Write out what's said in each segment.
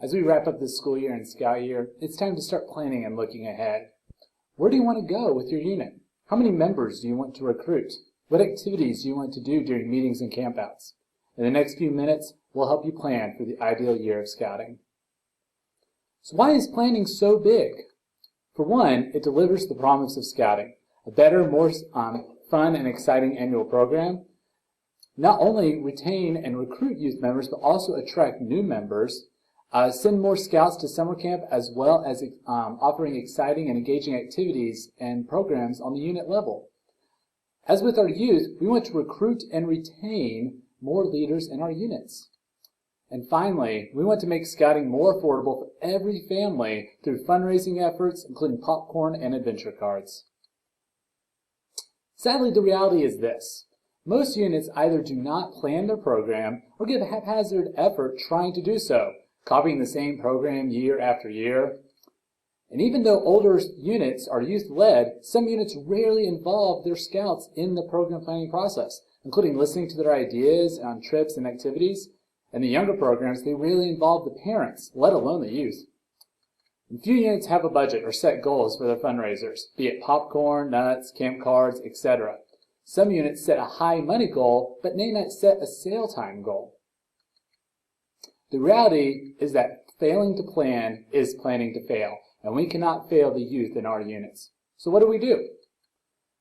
As we wrap up this school year and Scout year, it's time to start planning and looking ahead. Where do you want to go with your unit? How many members do you want to recruit? What activities do you want to do during meetings and campouts? In the next few minutes, we'll help you plan for the ideal year of Scouting. So why is planning so big? For one, it delivers the promise of Scouting, a better, more fun and exciting annual program. Not only retain and recruit youth members, but also attract new members, send more scouts to summer camp, as well as offering exciting and engaging activities and programs on the unit level. As with our youth, we want to recruit and retain more leaders in our units. And finally, we want to make Scouting more affordable for every family through fundraising efforts, including popcorn and adventure cards. Sadly, the reality is this. Most units either do not plan their program or give a haphazard effort trying to do so, copying the same program year after year. And even though older units are youth-led, some units rarely involve their scouts in the program planning process, including listening to their ideas on trips and activities. In the younger programs, they rarely involve the parents, let alone the youth. And few units have a budget or set goals for their fundraisers, be it popcorn, nuts, camp cards, etc. Some units set a high money goal, but may not set a sale time goal. The reality is that failing to plan is planning to fail, and we cannot fail the youth in our units. So what do?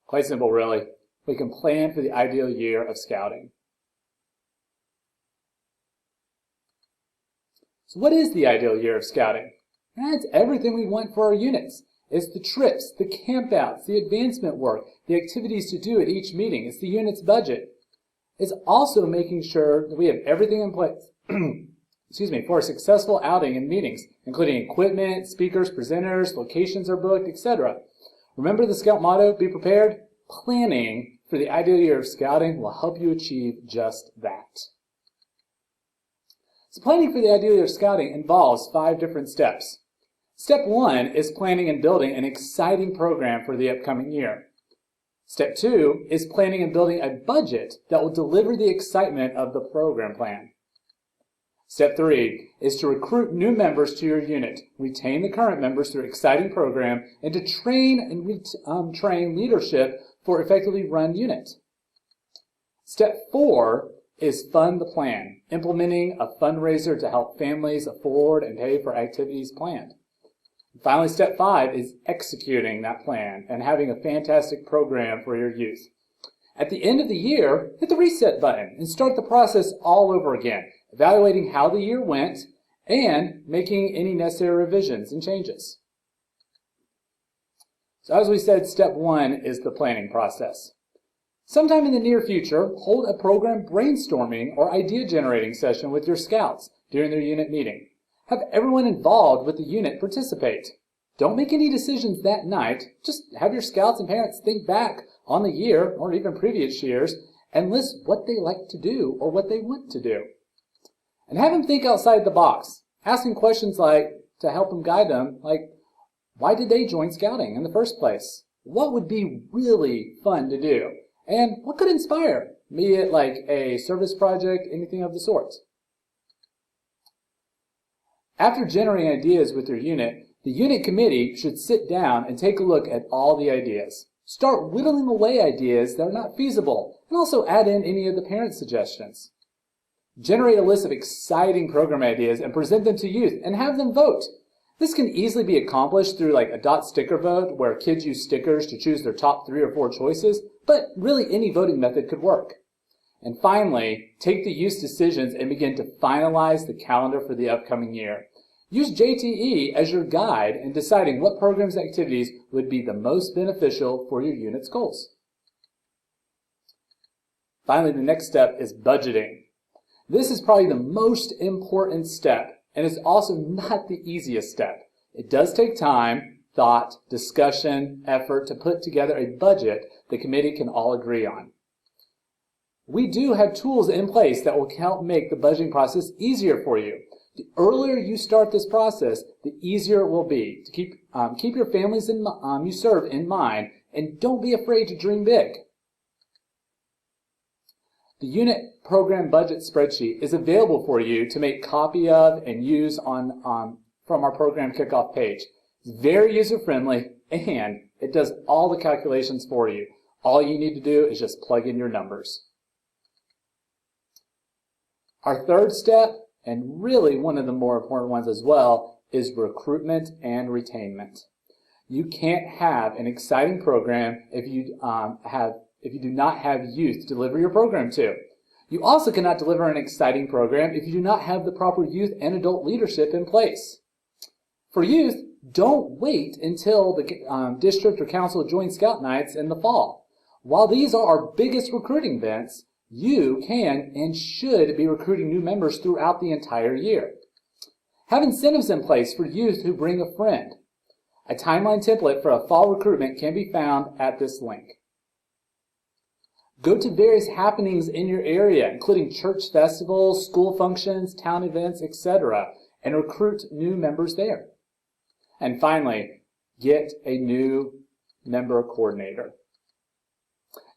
Quite simple, really. We can plan for the ideal year of Scouting. So what is the ideal year of Scouting? It's everything we want for our units. It's the trips, the campouts, the advancement work, the activities to do at each meeting. It's the unit's budget. It's also making sure that we have everything in place for a successful outing and meetings, including equipment, speakers, presenters, locations are booked, etc. Remember the Scout motto, be prepared? Planning for the ideal year of Scouting will help you achieve just that. So planning for the ideal year of Scouting involves 5 different steps. Step 1 is planning and building an exciting program for the upcoming year. Step 2 is planning and building a budget that will deliver the excitement of the program plan. Step 3 is to recruit new members to your unit, retain the current members through an exciting program, and to train and train leadership for effectively run unit. Step 4 is fund the plan, implementing a fundraiser to help families afford and pay for activities planned. Finally, step 5 is executing that plan and having a fantastic program for your youth. At the end of the year, hit the reset button and start the process all over again, evaluating how the year went and making any necessary revisions and changes. So as we said, step 1 is the planning process. Sometime in the near future, hold a program brainstorming or idea generating session with your scouts during their unit meeting. Have everyone involved with the unit participate. Don't make any decisions that night. Just have your scouts and parents think back on the year or even previous years and list what they like to do or what they want to do. And have them think outside the box, asking questions like, to help them guide them, like, why did they join Scouting in the first place? What would be really fun to do? And what could inspire, be it like a service project, anything of the sort. After generating ideas with your unit, the unit committee should sit down and take a look at all the ideas. Start whittling away ideas that are not feasible, and also add in any of the parent suggestions. Generate a list of exciting program ideas and present them to youth and have them vote. This can easily be accomplished through like a dot sticker vote where kids use stickers to choose their top 3 or 4 choices, but really any voting method could work. And finally, take the youth's decisions and begin to finalize the calendar for the upcoming year. Use JTE as your guide in deciding what programs and activities would be the most beneficial for your unit's goals. Finally, the next step is budgeting. This is probably the most important step, and it's also not the easiest step. It does take time, thought, discussion, effort to put together a budget the committee can all agree on. We do have tools in place that will help make the budgeting process easier for you. The earlier you start this process, the easier it will be to keep your families you serve in mind, and don't be afraid to dream big. The unit program budget spreadsheet is available for you to make copy of and use from our program kickoff page. It's very user-friendly and it does all the calculations for you. All you need to do is just plug in your numbers. Our third step, and really one of the more important ones as well, is recruitment and retainment. You can't have an exciting program if you do not have youth to deliver your program to. You also cannot deliver an exciting program if you do not have the proper youth and adult leadership in place. For youth, don't wait until the district or council joint scout nights in the fall. While these are our biggest recruiting events, you can and should be recruiting new members throughout the entire year. Have incentives in place for youth who bring a friend. A timeline template for a fall recruitment can be found at this link. Go to various happenings in your area, including church festivals, school functions, town events, etc., and recruit new members there. And finally, get a new member coordinator.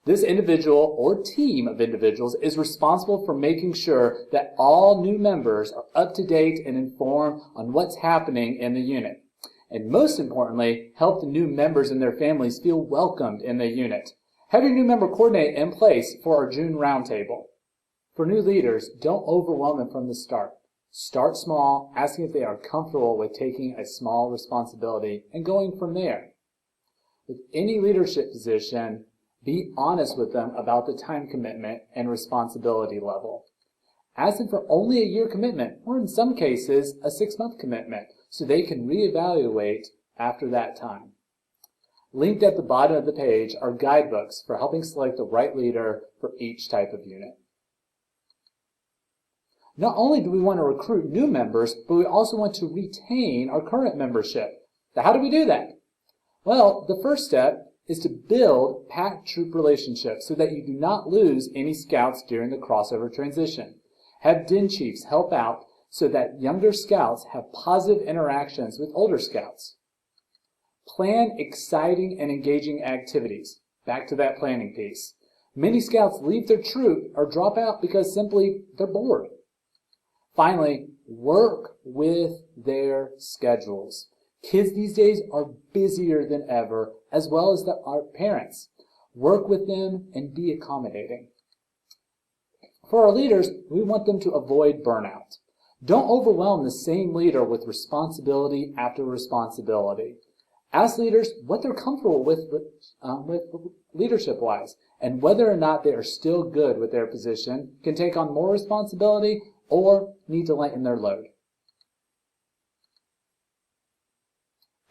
This individual or team of individuals is responsible for making sure that all new members are up to date and informed on what's happening in the unit. And most importantly, help the new members and their families feel welcomed in the unit. Have your new member coordinator in place for our June roundtable. For new leaders, don't overwhelm them from the start. Start small, asking if they are comfortable with taking a small responsibility and going from there. With any leadership position, be honest with them about the time commitment and responsibility level. Ask them for only a year commitment, or in some cases, a 6-month commitment, so they can reevaluate after that time. Linked at the bottom of the page are guidebooks for helping select the right leader for each type of unit. Not only do we want to recruit new members, but we also want to retain our current membership. Now, how do we do that? Well, the first step is to build pack troop relationships so that you do not lose any scouts during the crossover transition. Have den chiefs help out so that younger scouts have positive interactions with older scouts. Plan exciting and engaging activities. Back to that planning piece. Many scouts leave their troop or drop out because simply they're bored. Finally, work with their schedules. Kids these days are busier than ever, as well as our parents. Work with them and be accommodating. For our leaders, we want them to avoid burnout. Don't overwhelm the same leader with responsibility after responsibility. Ask leaders what they're comfortable with leadership-wise, and whether or not they are still good with their position, can take on more responsibility, or need to lighten their load.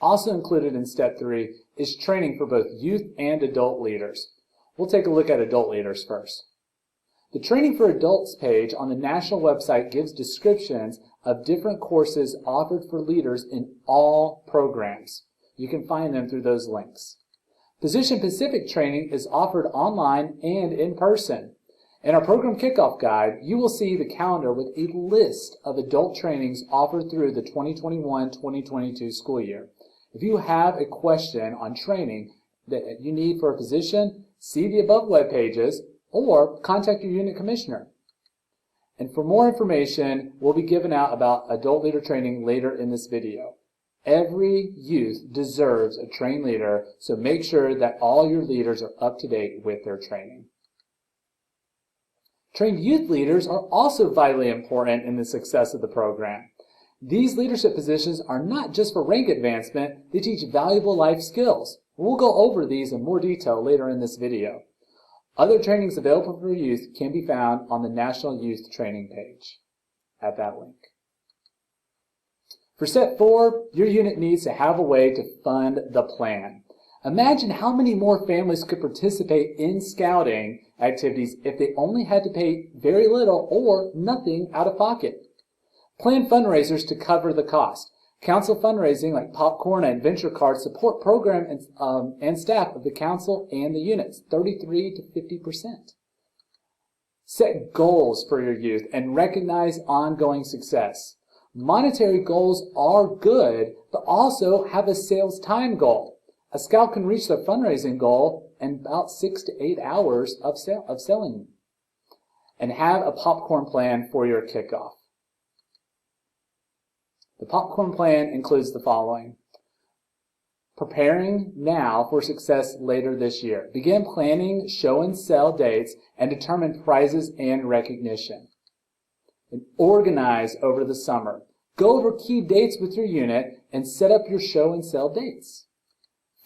Also included in step 3 is training for both youth and adult leaders. We'll take a look at adult leaders first. The Training for Adults page on the national website gives descriptions of different courses offered for leaders in all programs. You can find them through those links. Position-specific training is offered online and in person. In our program kickoff guide, you will see the calendar with a list of adult trainings offered through the 2021-2022 school year. If you have a question on training that you need for a position, see the above web pages or contact your unit commissioner. And for more information, we'll be giving out about adult leader training later in this video. Every youth deserves a trained leader, so make sure that all your leaders are up to date with their training. Trained youth leaders are also vitally important in the success of the program. These leadership positions are not just for rank advancement, they teach valuable life skills. We'll go over these in more detail later in this video. Other trainings available for youth can be found on the National Youth Training page at that link. For step 4, your unit needs to have a way to fund the plan. Imagine how many more families could participate in scouting activities if they only had to pay very little or nothing out of pocket. Plan fundraisers to cover the cost. Council fundraising like popcorn and adventure cards support program and staff of the council and the units, 33 to 50%. Set goals for your youth and recognize ongoing success. Monetary goals are good, but also have a sales time goal. A scout can reach their fundraising goal in about 6 to 8 hours of selling. and have a popcorn plan for your kickoff. The popcorn plan includes the following. Preparing now for success later this year. Begin planning show and sell dates and determine prizes and recognition. And organize over the summer. Go over key dates with your unit and set up your show and sell dates.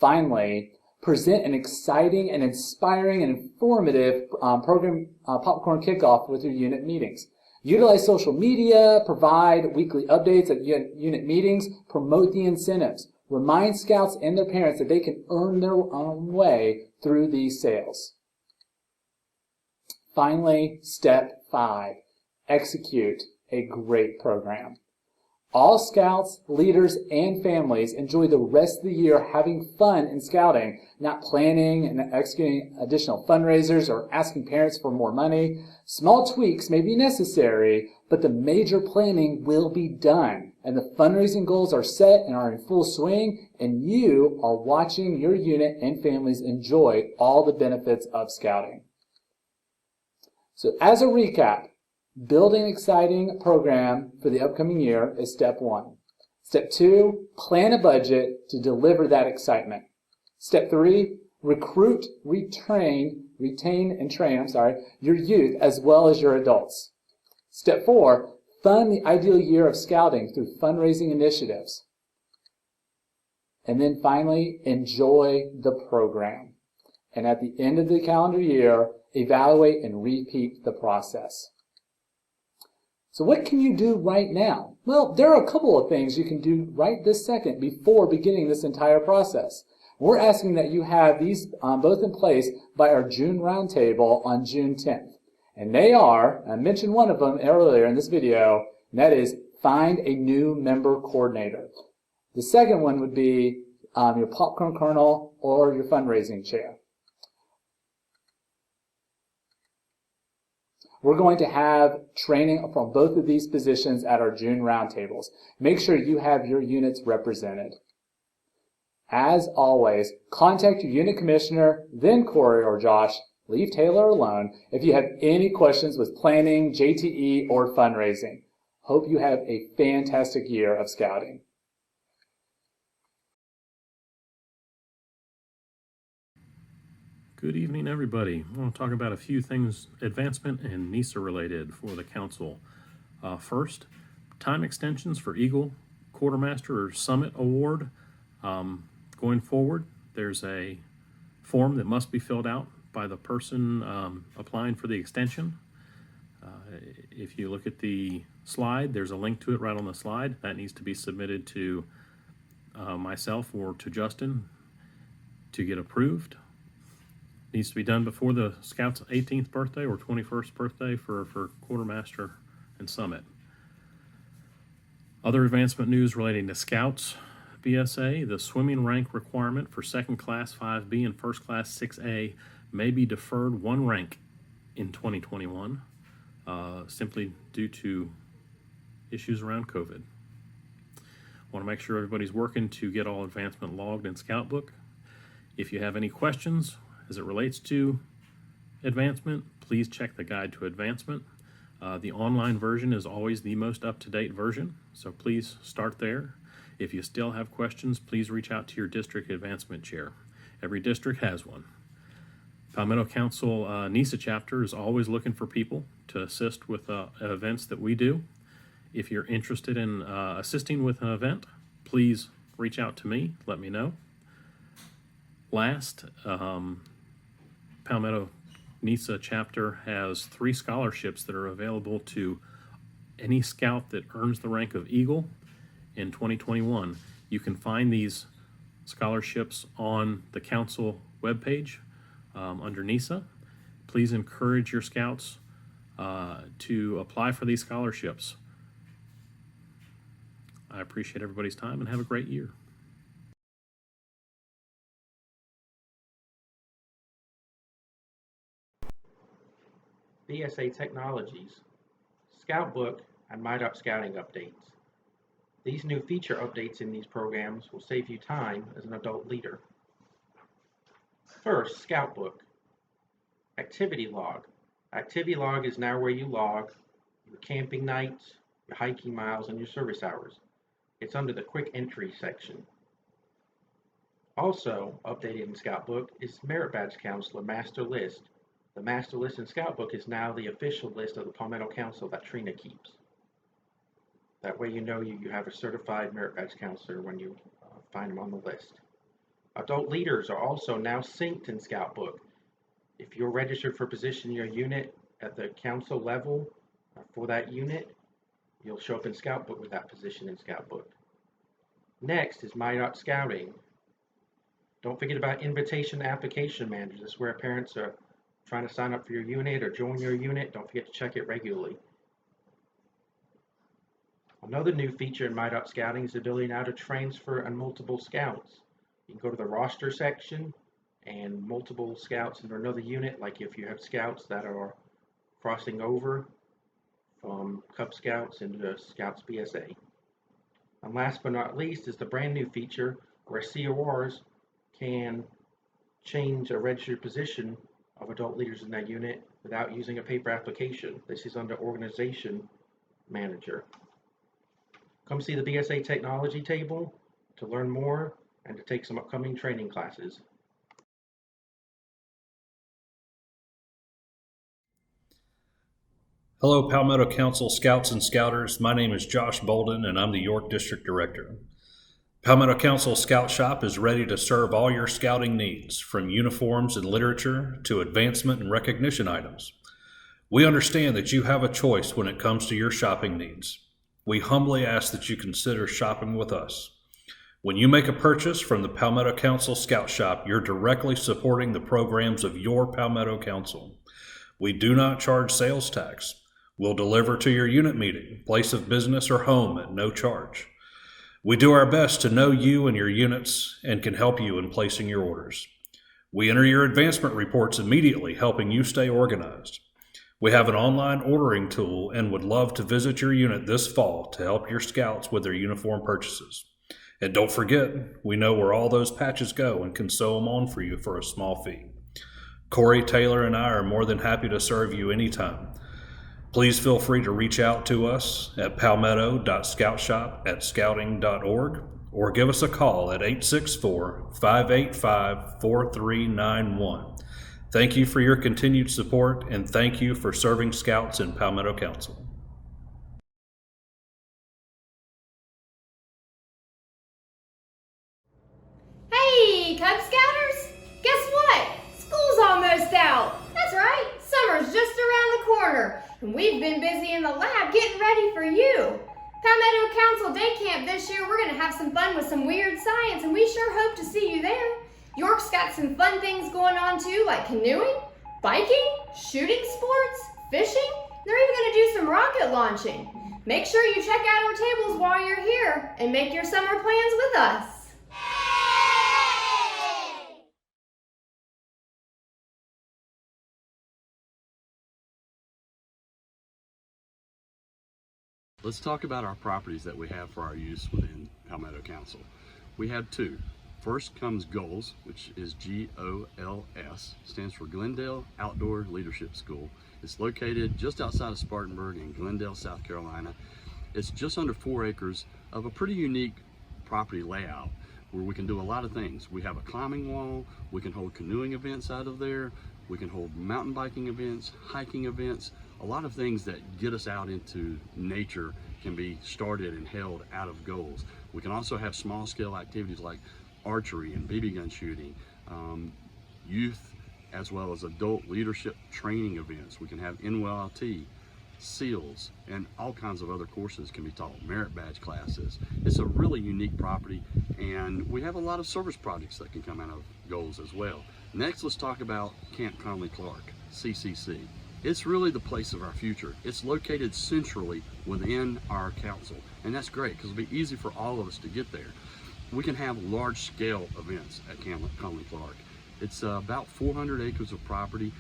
Finally, present an exciting and inspiring and informative popcorn kickoff with your unit meetings. Utilize social media, provide weekly updates at unit meetings, promote the incentives. Remind scouts and their parents that they can earn their own way through these sales. Finally, step 5, execute a great program. All scouts, leaders, and families enjoy the rest of the year having fun in scouting, not planning and executing additional fundraisers or asking parents for more money. Small tweaks may be necessary, but the major planning will be done, and the fundraising goals are set and are in full swing, and you are watching your unit and families enjoy all the benefits of scouting. So as a recap, building an exciting program for the upcoming year is step 1. Step 2, plan a budget to deliver that excitement. Step 3, recruit, retain and train your youth as well as your adults. Step 4, fund the ideal year of scouting through fundraising initiatives. And then finally, enjoy the program. And at the end of the calendar year, evaluate and repeat the process. So what can you do right now? Well, there are a couple of things you can do right this second before beginning this entire process. We're asking that you have these both in place by our June roundtable on June 10th. And they are, I mentioned one of them earlier in this video, and that is find a new member coordinator. The second one would be your popcorn kernel or your fundraising chair. We're going to have training from both of these positions at our June roundtables. Make sure you have your units represented. As always, contact your unit commissioner, then Corey or Josh. Leave Taylor alone if you have any questions with planning, JTE, or fundraising. Hope you have a fantastic year of scouting. Good evening, everybody. I want to talk about a few things advancement and NISA related for the council. First, time extensions for Eagle Quartermaster or Summit Award. Going forward, there's a form that must be filled out by the person applying for the extension. If you look at the slide, there's a link to it right on the slide. That needs to be submitted to myself or to Justin to get approved. Needs to be done before the Scout's 18th birthday or 21st birthday for Quartermaster and Summit. Other advancement news relating to Scouts BSA, the swimming rank requirement for second class 5B and first class 6A may be deferred 1 rank in 2021, simply due to issues around COVID. Want to make sure everybody's working to get all advancement logged in Scout Book. If you have any questions as it relates to advancement, please check the guide to advancement. The online version is always the most up-to-date version, so please start there. If you still have questions, please reach out to your district advancement chair. Every district has one. Palmetto Council NISA chapter is always looking for people to assist with events that we do. If you're interested in assisting with an event, please reach out to me, let me know. Last, Palmetto NISA chapter has 3 scholarships that are available to any scout that earns the rank of Eagle in 2021. You can find these scholarships on the council webpage under NISA. Please encourage your scouts to apply for these scholarships. I appreciate everybody's time and have a great year. BSA Technologies, Scout Book, and MyDOT Scouting updates. These new feature updates in these programs will save you time as an adult leader. First, Scout Book. Activity Log. Activity log is now where you log your camping nights, your hiking miles, and your service hours. It's under the quick entry section. Also updated in Scout Book is Merit Badge Counselor Master List. The Master List in Scout Book is now the official list of the Palmetto Council that Trina keeps. That way you know you have a certified Merit Badge Counselor when you find them on the list. Adult leaders are also now synced in Scout Book. If you're registered for position in your unit at the council level for that unit, you'll show up in Scout Book with that position in Scout Book. Next is My.Scouting. Don't forget about invitation application managers. This is where parents are trying to sign up for your unit or join your unit. Don't forget to check it regularly. Another new feature in My.Scouting is the ability now to transfer on multiple scouts. You can go to the roster section and multiple scouts into another unit, like if you have scouts that are crossing over from Cub Scouts into Scouts BSA. And last but not least is the brand new feature where CORs can change a registered position of adult leaders in that unit without using a paper application. This is under Organization Manager. Come see the BSA technology table to learn more and to take some upcoming training classes. Hello, Palmetto Council Scouts and Scouters. My name is Josh Bolden, and I'm the York District Director. Palmetto Council Scout Shop is ready to serve all your scouting needs, from uniforms and literature to advancement and recognition items. We understand that you have a choice when it comes to your shopping needs. We humbly ask that you consider shopping with us. When you make a purchase from the Palmetto Council Scout Shop, you're directly supporting the programs of your Palmetto Council. We do not charge sales tax. We'll deliver to your unit meeting, place of business, or home at no charge. We do our best to know you and your units and can help you in placing your orders. We enter your advancement reports immediately, helping you stay organized. We have an online ordering tool and would love to visit your unit this fall to help your scouts with their uniform purchases. And don't forget, we know where all those patches go and can sew them on for you for a small fee. Corey, Taylor, and I are more than happy to serve you anytime. Please feel free to reach out to us at palmetto.scoutshop@scouting.org or give us a call at 864-585-4391. Thank you for your continued support, and thank you for serving Scouts in Palmetto Council. Hey, Cub Scouters! Guess what? School's almost out. That's right, summer's just around the corner, and we've been busy in the lab getting ready for you. Palmetto Council Day Camp this year, we're gonna have some fun with some weird science, and we sure hope to see you there. York's got some fun things going on too, like canoeing, biking, shooting sports, fishing. They're even gonna do some rocket launching. Make sure you check out our tables while you're here and make your summer plans with us. Let's talk about our properties that we have for our use within Palmetto Council. We have two. First comes GOLS, which is G-O-L-S, stands for Glendale Outdoor Leadership School. It's located just outside of Spartanburg in Glendale, South Carolina. It's just under 4 acres of a pretty unique property layout where we can do a lot of things. We have a climbing wall, we can hold canoeing events out of there, we can hold mountain biking events, hiking events. A lot of things that get us out into nature can be started and held out of GOLS. We can also have small scale activities like archery and BB gun shooting, youth as well as adult leadership training events. We can have NYLT, SEALs, and all kinds of other courses can be taught, merit badge classes. It's a really unique property, and we have a lot of service projects that can come out of GOLS as well. Next, let's talk about Camp Conley Clark, CCC. It's really the place of our future. It's located centrally within our council, and that's great because it'll be easy for all of us to get there. We can have large scale events at Camp Conley Clark. It's about 400 acres of property.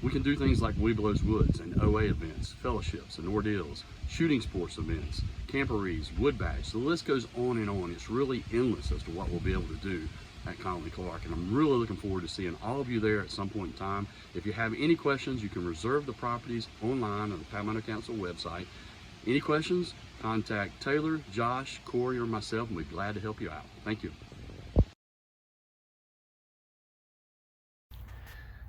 We can do things like Weeblos Woods and OA events, fellowships and ordeals, shooting sports events, camporees, wood bash. The list goes on and on. It's really endless as to what we'll be able to do at Connolly Clark, and I'm really looking forward to seeing all of you there at some point in time. If you have any questions, you can reserve the properties online on the Palmetto Council website. Any questions, contact Taylor, Josh, Corey, or myself, and we'd be glad to help you out. Thank you.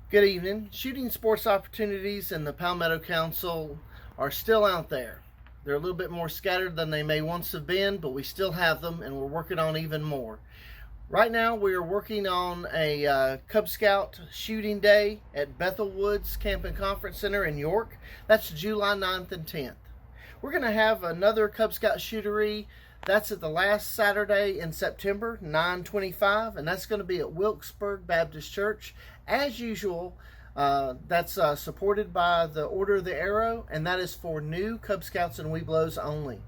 Good evening. Shooting sports opportunities in the Palmetto Council are still out there. They're a little bit more scattered than they may once have been, but we still have them, and we're working on even more. Right now, we are working on a Cub Scout shooting day at Bethel Woods Camp and Conference Center in York. That's July 9th and 10th. We're going to have another Cub Scout shootery. That's at the last Saturday in September, 9/25, and that's going to be at Wilkesburg Baptist Church. As usual, that's supported by the Order of the Arrow, and that is for new Cub Scouts and Webelos only.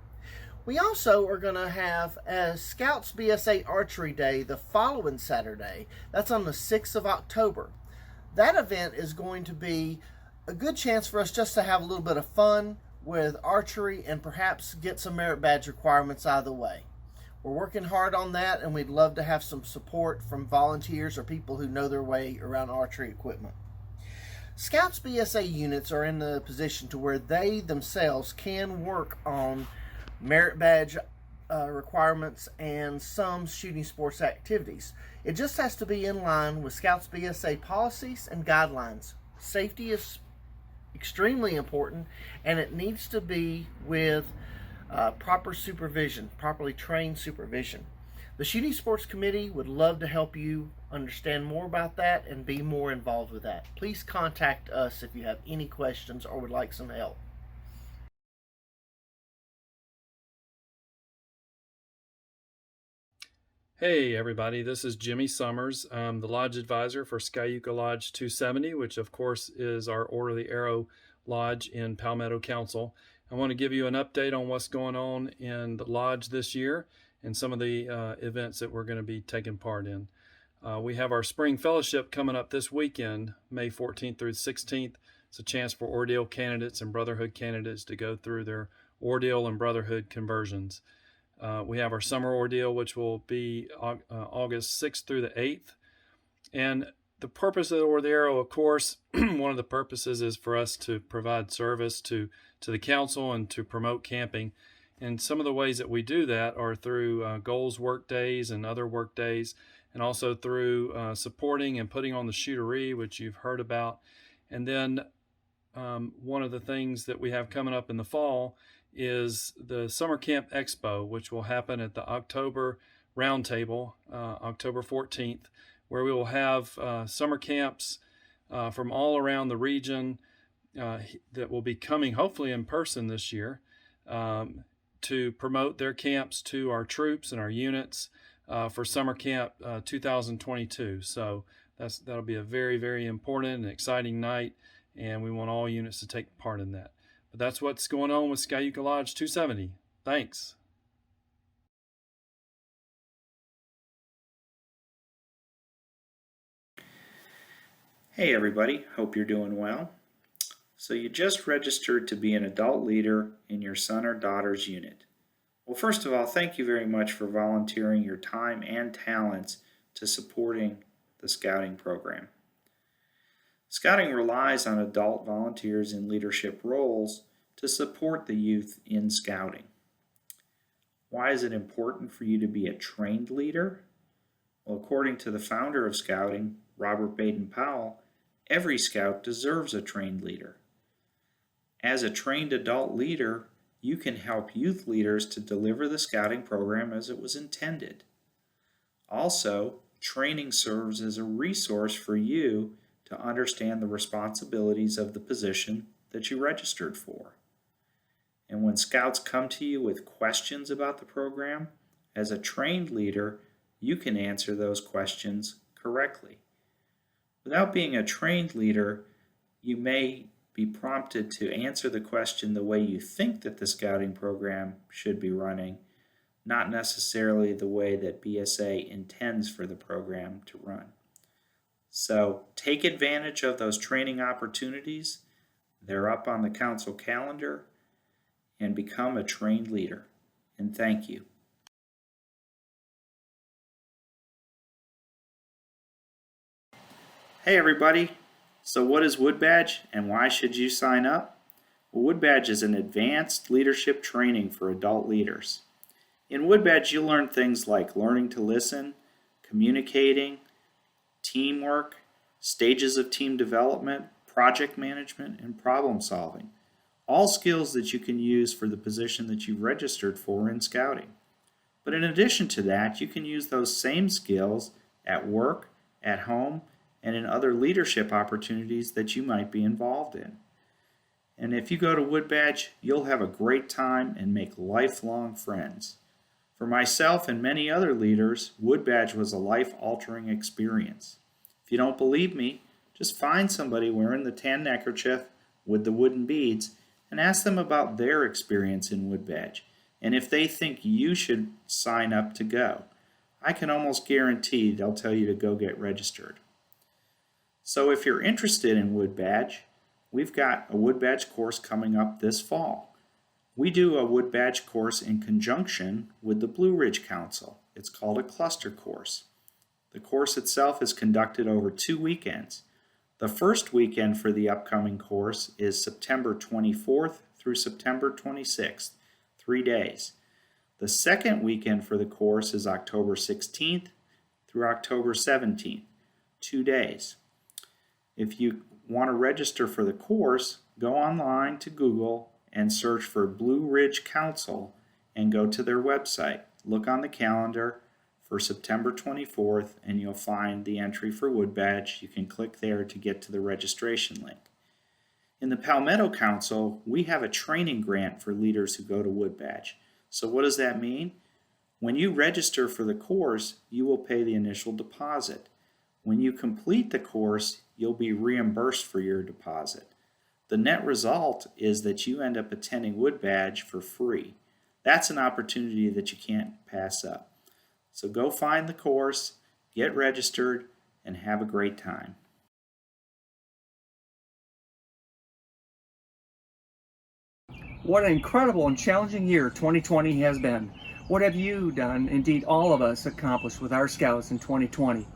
We also are going to have a Scouts BSA Archery Day the following Saturday. That's on the 6th of October. That event is going to be a good chance for us just to have a little bit of fun with archery and perhaps get some merit badge requirements out of the way. We're working hard on that, and we'd love to have some support from volunteers or people who know their way around archery equipment. Scouts BSA units are in the position to where they themselves can work on merit badge requirements and some shooting sports activities. It just has to be in line with Scouts BSA policies and guidelines. Safety is extremely important, and it needs to be with proper supervision, properly trained supervision. The Shooting Sports Committee would love to help you understand more about that and be more involved with that. Please contact us if you have any questions or would like some help. Hey everybody, this is Jimmy Summers. I'm the Lodge Advisor for Skyuka Lodge 270, which of course is our Order of the Arrow Lodge in Palmetto Council. I want to give you an update on what's going on in the Lodge this year and some of the events that we're going to be taking part in. We have our Spring Fellowship coming up this weekend, May 14th through 16th. It's a chance for Ordeal candidates and Brotherhood candidates to go through their Ordeal and Brotherhood conversions. We have our Summer Ordeal, which will be August 6th through the 8th. And the purpose of the Order of the Arrow, of course, one of the purposes is for us to provide service to the council and to promote camping. And some of the ways that we do that are through goals work days and other work days, and also through supporting and putting on the shootery, which you've heard about. And then one of the things that we have coming up in the fall is the Summer Camp Expo, which will happen at the October Roundtable, October 14th, where we will have summer camps from all around the region that will be coming hopefully in person this year to promote their camps to our troops and our units for Summer Camp 2022. So that'll be a very, very important and exciting night, and we want all units to take part in that. But that's what's going on with Skyuka Lodge 270. Thanks. Hey everybody, hope you're doing well. So you just registered to be an adult leader in your son or daughter's unit. Well, first of all, thank you very much for volunteering your time and talents to supporting the scouting program. Scouting relies on adult volunteers in leadership roles to support the youth in scouting. Why is it important for you to be a trained leader? Well, according to the founder of scouting, Robert Baden-Powell, every scout deserves a trained leader. As a trained adult leader, you can help youth leaders to deliver the scouting program as it was intended. Also, training serves as a resource for you to understand the responsibilities of the position that you registered for. And when scouts come to you with questions about the program, as a trained leader, you can answer those questions correctly. Without being a trained leader, you may be prompted to answer the question the way you think that the scouting program should be running, not necessarily the way that BSA intends for the program to run. So take advantage of those training opportunities. They're up on the council calendar, and become a trained leader. And thank you. Hey everybody! So what is Wood Badge and why should you sign up? Well, Wood Badge is an advanced leadership training for adult leaders. In Wood Badge you'll learn things like learning to listen, communicating, teamwork, stages of team development, project management, and problem solving. All skills that you can use for the position that you've registered for in Scouting. But in addition to that, you can use those same skills at work, at home, and in other leadership opportunities that you might be involved in. And if you go to Wood Badge, you'll have a great time and make lifelong friends. For myself and many other leaders, Wood Badge was a life-altering experience. If you don't believe me, just find somebody wearing the tan neckerchief with the wooden beads and ask them about their experience in Wood Badge and if they think you should sign up to go. I can almost guarantee they'll tell you to go get registered. So if you're interested in Wood Badge, we've got a Wood Badge course coming up this fall. We do a Wood Badge course in conjunction with the Blue Ridge Council. It's called a cluster course. The course itself is conducted over 2 weekends. The first weekend for the upcoming course is September 24th through September 26th, 3 days. The second weekend for the course is October 16th through October 17th, 2 days. If you want to register for the course, go online to Google and search for Blue Ridge Council and go to their website. Look on the calendar for September 24th and you'll find the entry for Wood Badge. You can click there to get to the registration link. In the Palmetto Council, we have a training grant for leaders who go to Wood Badge. So what does that mean? When you register for the course, you will pay the initial deposit. When you complete the course, you'll be reimbursed for your deposit. The net result is that you end up attending Wood Badge for free. That's an opportunity that you can't pass up. So go find the course, get registered, and have a great time. What an incredible and challenging year 2020 has been. What have you done, indeed all of us, accomplished with our Scouts in 2020?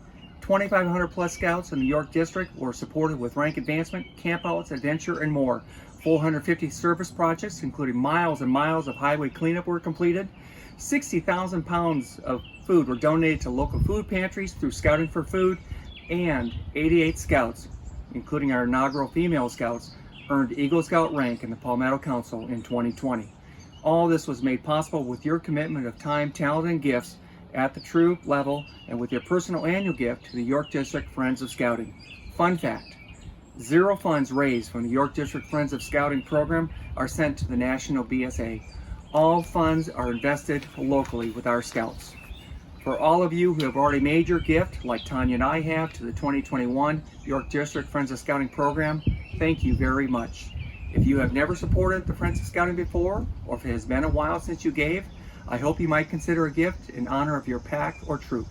2,500 plus Scouts in the York District were supported with rank advancement, campouts, adventure, and more. 450 service projects, including miles and miles of highway cleanup, were completed. 60,000 pounds of food were donated to local food pantries through Scouting for Food, and 88 Scouts, including our inaugural female Scouts, earned Eagle Scout rank in the Palmetto Council in 2020. All this was made possible with your commitment of time, talent, and gifts at the troop level and with your personal annual gift to the York District Friends of Scouting. Fun fact, 0 funds raised from the York District Friends of Scouting program are sent to the National BSA. All funds are invested locally with our Scouts. For all of you who have already made your gift, like Tanya and I have, to the 2021 York District Friends of Scouting program, thank you very much. If you have never supported the Friends of Scouting before, or if it has been a while since you gave, I hope you might consider a gift in honor of your pack or troop.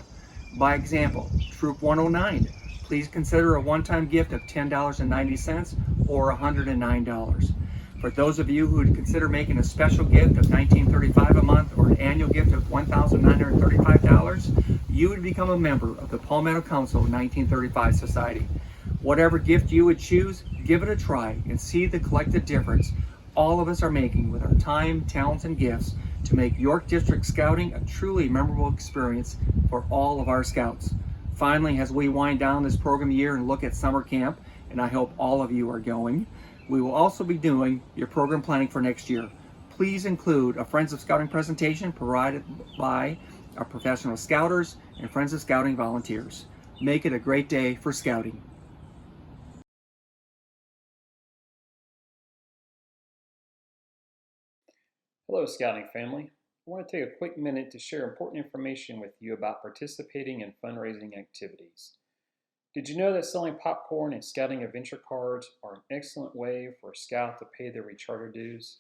By example, Troop 109, please consider a one-time gift of $10.90 or $109. For those of you who would consider making a special gift of $19.35 a month or an annual gift of $1,935, you would become a member of the Palmetto Council 1935 Society. Whatever gift you would choose, give it a try and see the collective difference all of us are making with our time, talents, and gifts to make York District Scouting a truly memorable experience for all of our Scouts. Finally, as we wind down this program year and look at summer camp, and I hope all of you are going, we will also be doing your program planning for next year. Please include a Friends of Scouting presentation provided by our professional Scouters and Friends of Scouting volunteers. Make it a great day for Scouting. Hello, Scouting family. I want to take a quick minute to share important information with you about participating in fundraising activities. Did you know that selling popcorn and Scouting adventure cards are an excellent way for a Scout to pay their recharter dues?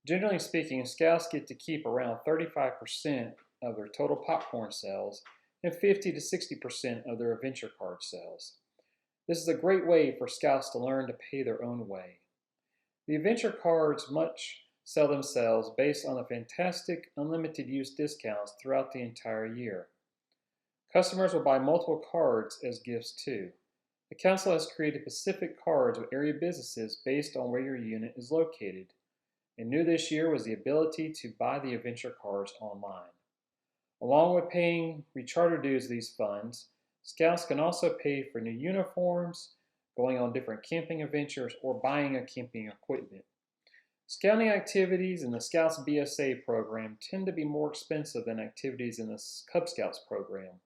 Generally speaking, Scouts get to keep around 35% of their total popcorn sales and 50 to 60% of their adventure card sales. This is a great way for Scouts to learn to pay their own way. The adventure cards sell themselves based on the fantastic unlimited use discounts throughout the entire year. Customers will buy multiple cards as gifts too. The Council has created specific cards with area businesses based on where your unit is located. And new this year was the ability to buy the adventure cards online. Along with paying recharter dues of these funds, Scouts can also pay for new uniforms, going on different camping adventures, or buying a camping equipment. Scouting activities in the Scouts BSA program tend to be more expensive than activities in the Cub Scouts program.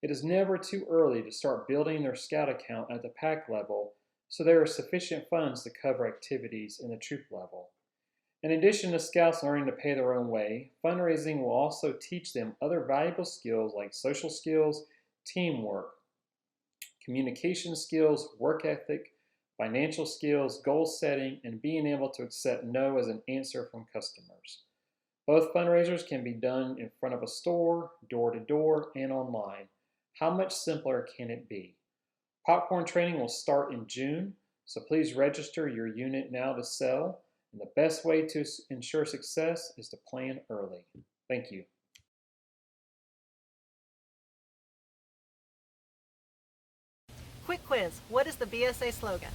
It is never too early to start building their Scout account at the pack level, so there are sufficient funds to cover activities in the troop level. In addition to Scouts learning to pay their own way, fundraising will also teach them other valuable skills like social skills, teamwork, communication skills, work ethic, financial skills, goal setting, and being able to accept no as an answer from customers. Both fundraisers can be done in front of a store, door to door, and online. How much simpler can it be? Popcorn training will start in June, so please register your unit now to sell. And the best way to ensure success is to plan early. Thank you. Quick quiz, what is the BSA slogan?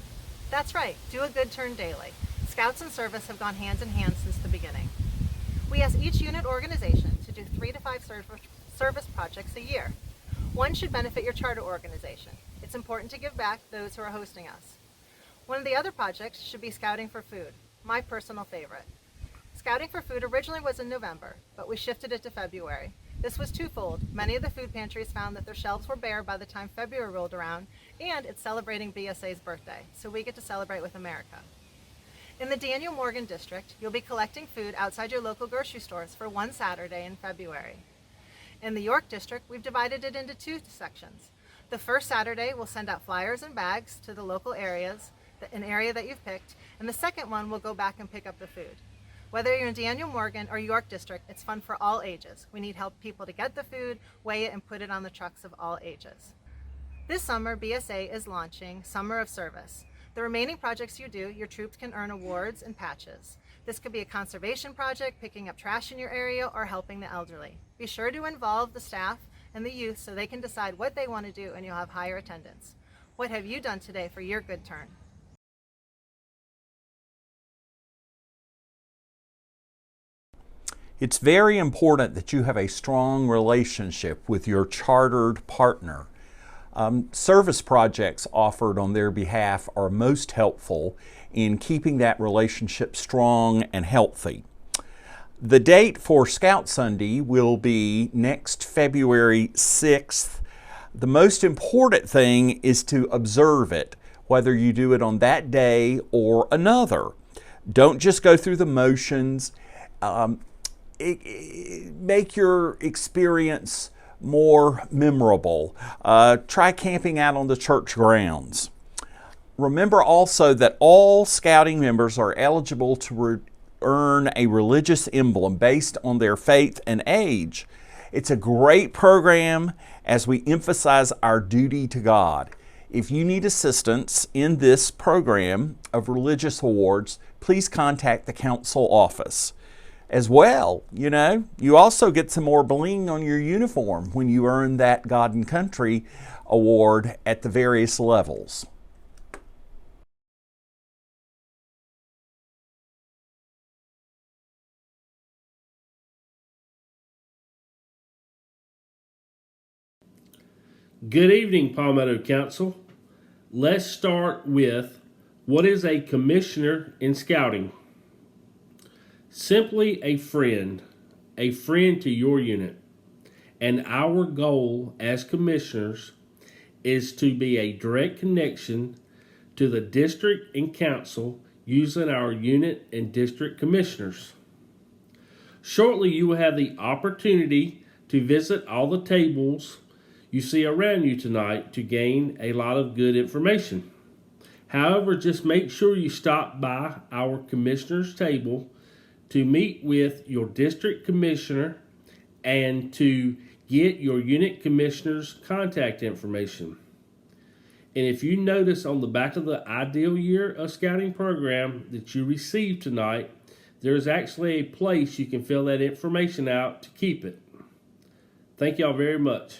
That's right, do a good turn daily. Scouts and service have gone hand in hand since the beginning. We ask each unit organization to do 3 to 5 service projects a year. One should benefit your charter organization. It's important to give back to those who are hosting us. One of the other projects should be Scouting for Food, my personal favorite. Scouting for Food originally was in November, but we shifted it to February. This was twofold. Many of the food pantries found that their shelves were bare by the time February rolled around, and it's celebrating BSA's birthday, so we get to celebrate with America. In the Daniel Morgan district, you'll be collecting food outside your local grocery stores for one Saturday in February. In the York district, we've divided it into 2 sections. The first Saturday, we'll send out flyers and bags to the local areas, an area that you've picked, and the second one will go back and pick up the food. Whether you're in Daniel Morgan or York District, it's fun for all ages. We need help people to get the food, weigh it, and put it on the trucks of all ages. This summer, BSA is launching Summer of Service. The remaining projects you do, your troops can earn awards and patches. This could be a conservation project, picking up trash in your area, or helping the elderly. Be sure to involve the staff and the youth so they can decide what they want to do and you'll have higher attendance. What have you done today for your good turn? It's very important that you have a strong relationship with your chartered partner. Service projects offered on their behalf are most helpful in keeping that relationship strong and healthy. The date for Scout Sunday will be next February 6th. The most important thing is to observe it, whether you do it on that day or another. Don't just go through the motions. Make your experience more memorable. Try camping out on the church grounds. Remember also that all scouting members are eligible to earn a religious emblem based on their faith and age. It's a great program as we emphasize our duty to God. If you need assistance in this program of religious awards, please contact the council office. As well, you also get some more bling on your uniform when you earn that God and Country award at the various levels. Good evening, Palmetto Council. Let's start with, what is a commissioner in scouting? Simply a friend to your unit. And our goal as commissioners is to be a direct connection to the district and council using our unit and district commissioners. Shortly, you will have the opportunity to visit all the tables you see around you tonight to gain a lot of good information. However, just make sure you stop by our commissioner's table to meet with your district commissioner and to get your unit commissioner's contact information. And if you notice on the back of the Ideal Year of Scouting program that you received tonight, there's actually a place you can fill that information out to keep it. Thank y'all very much.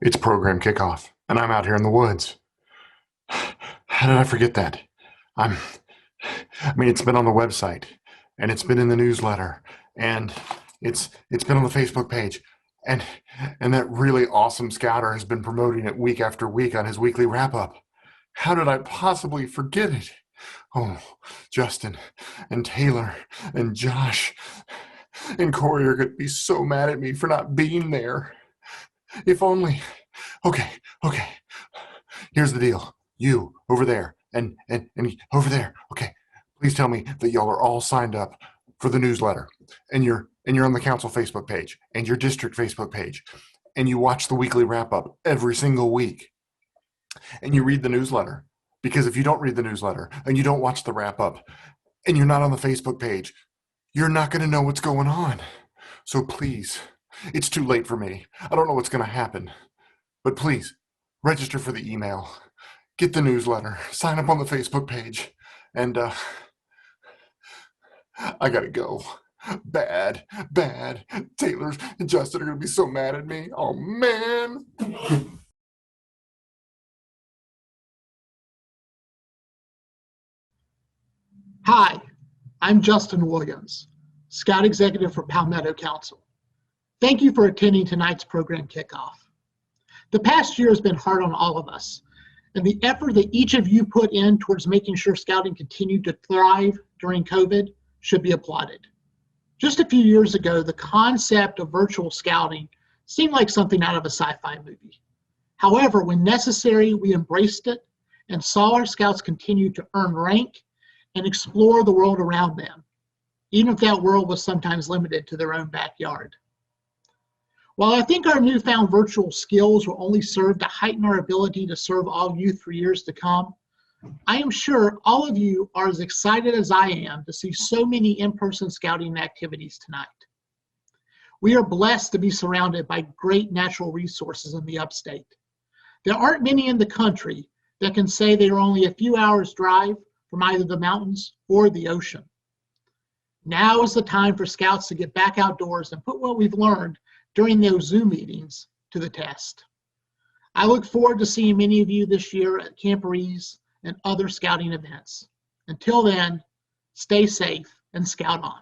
It's program kickoff, and I'm out here in the woods. How did I forget that? It's been on the website, and it's been in the newsletter, and it's been on the Facebook page, and that really awesome scouter has been promoting it week after week on his weekly wrap-up. How did I possibly forget it? Oh, Justin and Taylor and Josh and Corey are going to be so mad at me for not being there. If only. Okay. Here's the deal. You over there and over there. Okay. Please tell me that y'all are all signed up for the newsletter, and you're on the council Facebook page and your district Facebook page, and you watch the weekly wrap up every single week, and you read the newsletter. Because if you don't read the newsletter and you don't watch the wrap up and you're not on the Facebook page, you're not going to know what's going on. So please, it's too late for me. I don't know what's going to happen, but please register for the email, get the newsletter, sign up on the Facebook page, and I got to go. Bad. Taylor and Justin are going to be so mad at me. Oh, man. Hi, I'm Justin Williams, Scout Executive for Palmetto Council. Thank you for attending tonight's program kickoff. The past year has been hard on all of us, and the effort that each of you put in towards making sure Scouting continued to thrive during COVID should be applauded. Just a few years ago, the concept of virtual Scouting seemed like something out of a sci-fi movie. However, when necessary, we embraced it and saw our Scouts continue to earn rank and explore the world around them, even if that world was sometimes limited to their own backyard. While I think our newfound virtual skills will only serve to heighten our ability to serve all youth for years to come, I am sure all of you are as excited as I am to see so many in-person scouting activities tonight. We are blessed to be surrounded by great natural resources in the upstate. There aren't many in the country that can say they are only a few hours' drive from either the mountains or the ocean. Now is the time for Scouts to get back outdoors and put what we've learned during those Zoom meetings to the test. I look forward to seeing many of you this year at Camporees and other Scouting events. Until then, stay safe and Scout on.